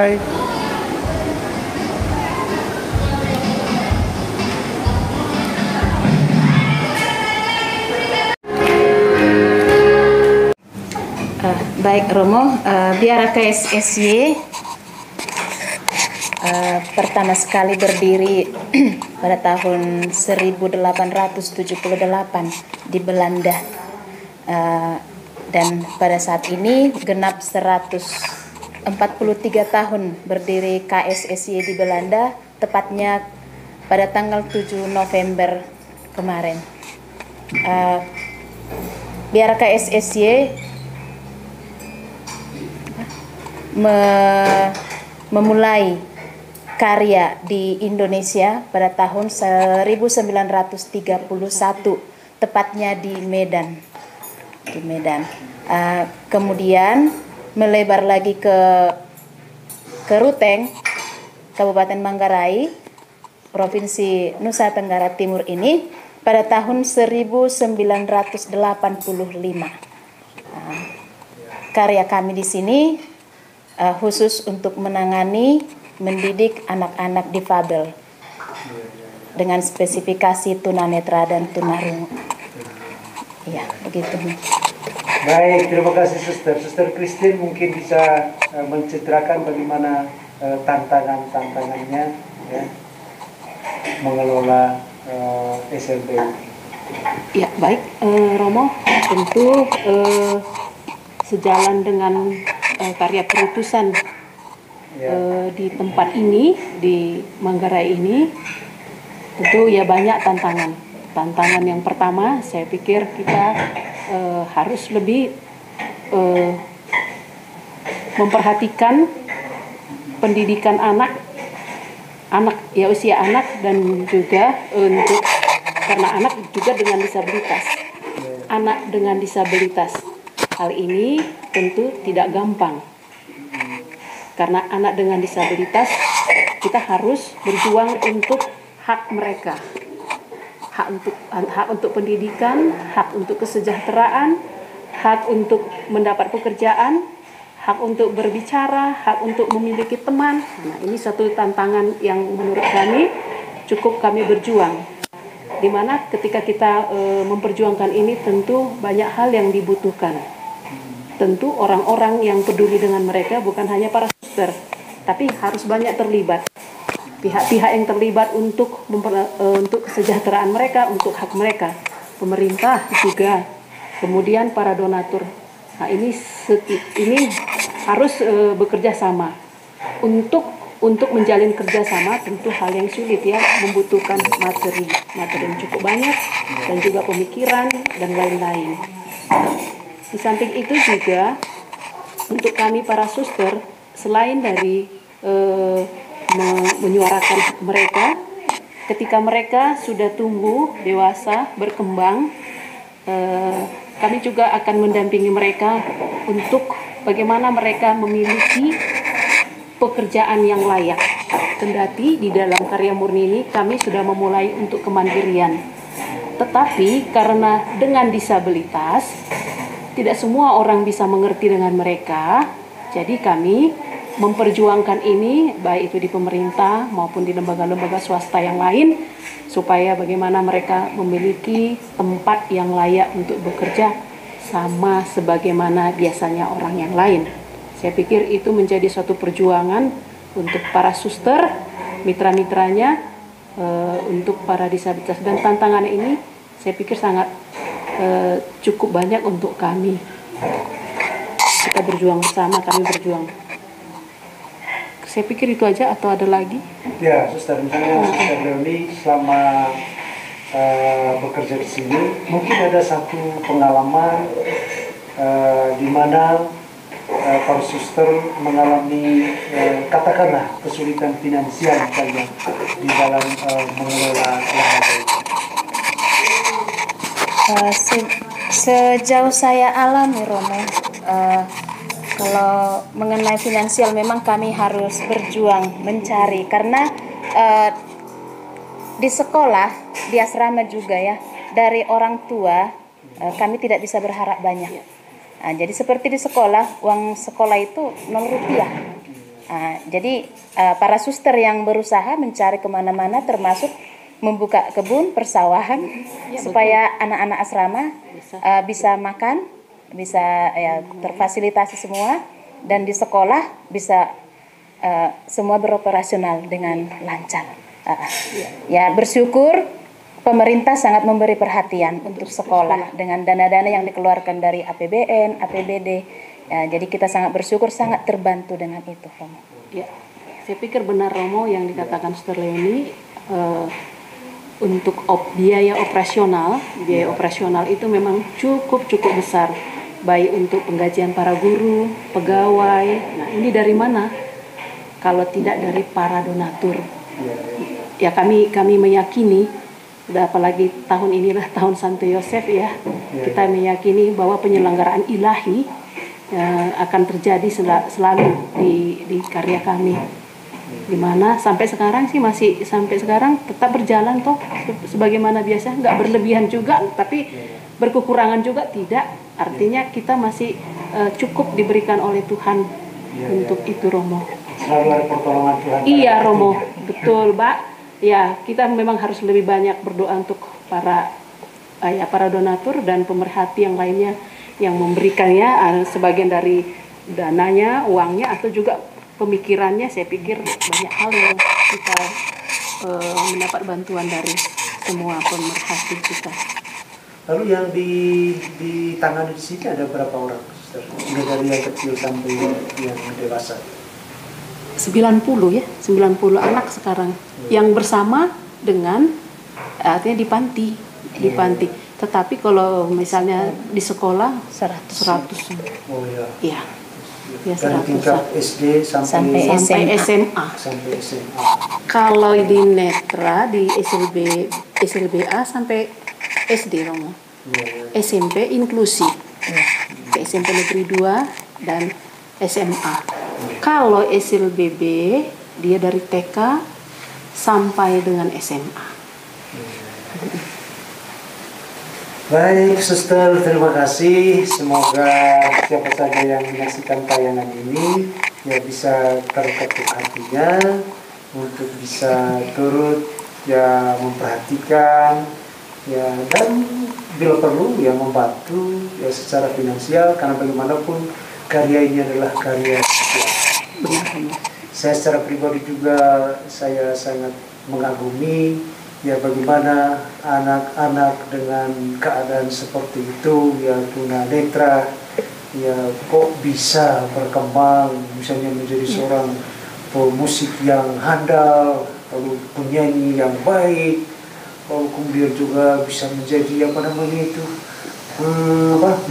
Bye. Baik Romo, Biara KSSY pertama sekali berdiri pada tahun 1878 di Belanda, dan pada saat ini genap 143 tahun berdiri KSSY di Belanda, tepatnya pada tanggal 7 November kemarin. Biara KSSY memulai karya di Indonesia pada tahun 1931, tepatnya di Medan. Kemudian melebar lagi ke Ruteng, Kabupaten Manggarai, Provinsi Nusa Tenggara Timur ini pada tahun 1985. Karya kami di sini khusus untuk mendidik anak-anak difabel dengan spesifikasi tunanetra dan tunarungu. Ya, begitu. Baik, terima kasih Suster. Suster Christine mungkin bisa menceritakan bagaimana tantangannya ya, mengelola SLB. Ya, baik, Romo, tentu sejalan dengan karya perutusan di tempat ini, di Manggarai ini, tentu ya banyak tantangan. Tantangan yang pertama, saya pikir kita harus lebih memperhatikan pendidikan anak ya, usia anak, dan juga karena anak juga dengan disabilitas. Anak dengan disabilitas, hal ini tentu tidak gampang, karena anak dengan disabilitas kita harus berjuang untuk hak mereka, hak untuk pendidikan, hak untuk kesejahteraan, hak untuk mendapat pekerjaan, hak untuk berbicara, hak untuk memiliki teman. Nah, ini satu tantangan yang menurut kami cukup kami berjuang, di mana ketika kita memperjuangkan ini tentu banyak hal yang dibutuhkan. Tentu orang-orang yang peduli dengan mereka bukan hanya para suster, tapi harus banyak terlibat. Pihak-pihak yang terlibat untuk kesejahteraan mereka, untuk hak mereka. Pemerintah juga, kemudian para donatur. Nah, ini harus bekerja sama. Untuk menjalin kerjasama tentu hal yang sulit ya, membutuhkan materi yang cukup banyak, dan juga pemikiran dan lain-lain. Di samping itu juga untuk kami para suster, selain dari menyuarakan hak mereka, ketika mereka sudah tumbuh, dewasa, berkembang, kami juga akan mendampingi mereka untuk bagaimana mereka memiliki pekerjaan yang layak. Kendati di dalam karya murni ini kami sudah memulai untuk kemandirian, tetapi karena dengan disabilitas tidak semua orang bisa mengerti dengan mereka, jadi kami memperjuangkan ini baik itu di pemerintah maupun di lembaga-lembaga swasta yang lain, supaya bagaimana mereka memiliki tempat yang layak untuk bekerja sama sebagaimana biasanya orang yang lain. Saya pikir itu menjadi suatu perjuangan untuk para suster, mitra-mitranya, untuk para disabilitas, dan tantangan ini saya pikir sangat cukup banyak untuk kami. Kita berjuang bersama, kami berjuang. Saya pikir itu aja, atau ada lagi? Ya, Suster, misalnya Suster Leonie selama bekerja di sini, mungkin ada satu pengalaman di mana para suster mengalami katakanlah kesulitan finansial misalnya di dalam mengelola lembaga itu. Sejauh saya alami, Romo, kalau mengenai finansial memang kami harus berjuang mencari, karena di sekolah, di asrama juga ya, dari orang tua kami tidak bisa berharap banyak. Jadi seperti di sekolah, uang sekolah itu 0 rupiah. Jadi para suster yang berusaha mencari kemana-mana, termasuk membuka kebun, persawahan, supaya anak-anak asrama bisa makan, bisa terfasilitasi semua, dan di sekolah bisa semua beroperasional dengan lancar. Ya, bersyukur pemerintah sangat memberi perhatian untuk sekolah dengan dana-dana yang dikeluarkan dari APBN, APBD. Jadi kita sangat bersyukur, sangat terbantu dengan itu, Romo. Ya, saya pikir benar Romo yang dikatakan Suster Leonie. Untuk biaya operasional itu memang cukup besar, baik untuk penggajian para guru, pegawai. Nah, ini dari mana? Kalau tidak dari para donatur. Ya, kami meyakini, apalagi tahun inilah tahun Santo Yosef ya, kita meyakini bahwa penyelenggaraan ilahi akan terjadi selalu di karya kami. Dimana sampai sekarang sih masih tetap berjalan toh sebagaimana biasa, nggak berlebihan juga tapi berkekurangan juga tidak, artinya kita masih cukup diberikan oleh Tuhan untuk itu, Romo. Selalu ada pertolongan Tuhan. Iya, Romo, betul, Pak. Ya, kita memang harus lebih banyak berdoa untuk para donatur dan pemerhati yang lainnya yang memberikannya, sebagian dari dananya, uangnya, atau juga pemikirannya. Saya pikir banyak hal yang kita mendapat bantuan dari semua pemerhati kita. Lalu yang ditangani di sini ada berapa orang, Suster? Dari yang kecil sampai yang dewasa. 90 anak sekarang yang bersama dengan artinya di panti. Tetapi kalau misalnya di sekolah 100. Oh ya. Iya. Ya, dari tingkat SD sampai SMA. Kalau di Netra, di SLBA sampai SD, Romo. SMP inklusi. SMP Negeri 2 dan SMA. Kalau SLBB dia dari TK sampai dengan SMA. Baik, Suster, terima kasih. Semoga siapa saja yang menyaksikan tayangan ini ya bisa terketuk hatinya untuk bisa turut ya memperhatikan ya, dan bila perlu ya membantu ya secara finansial, karena bagaimanapun karya ini adalah karya sosial. Saya secara pribadi juga saya sangat mengagumi ya bagaimana anak-anak dengan keadaan seperti itu ya tunanetra ya kok bisa berkembang, misalnya menjadi seorang pemusik yang handal, lalu penyanyi yang baik, lalu kemudian juga bisa menjadi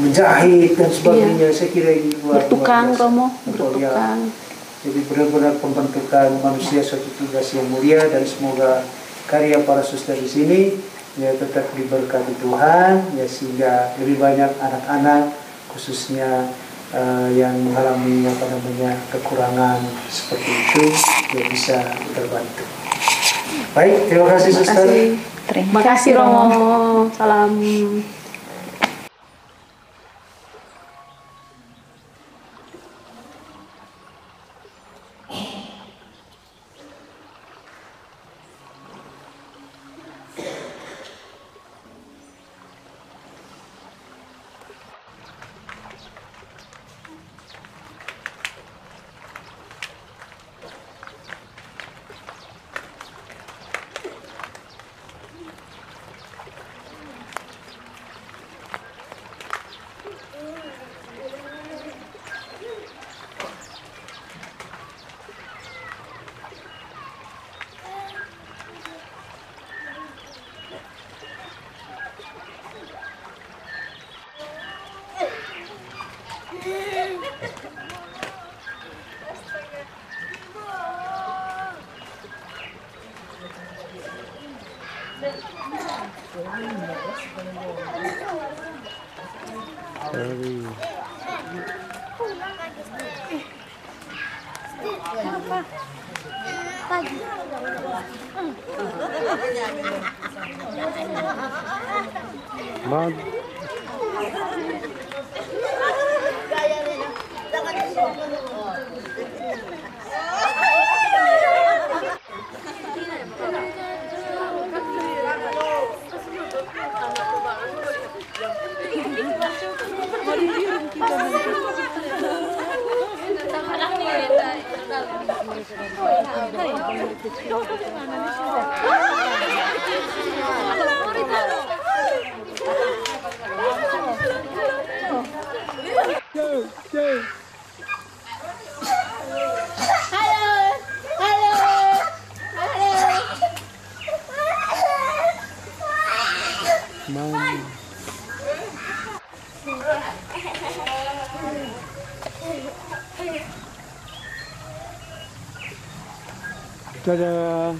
menjahit dan sebagainya. Saya kira ini bertukang, Romo, bertukang. Jadi benar-benar pembentukan manusia suatu tugas yang mulia, dan semoga karya para suster di sini ya tetap diberkati Tuhan ya, sehingga lebih banyak anak-anak khususnya yang mengalami kekurangan seperti itu ya bisa terbantu. Baik, terima kasih Suster. Terima kasih Romo. Salam. Dadah.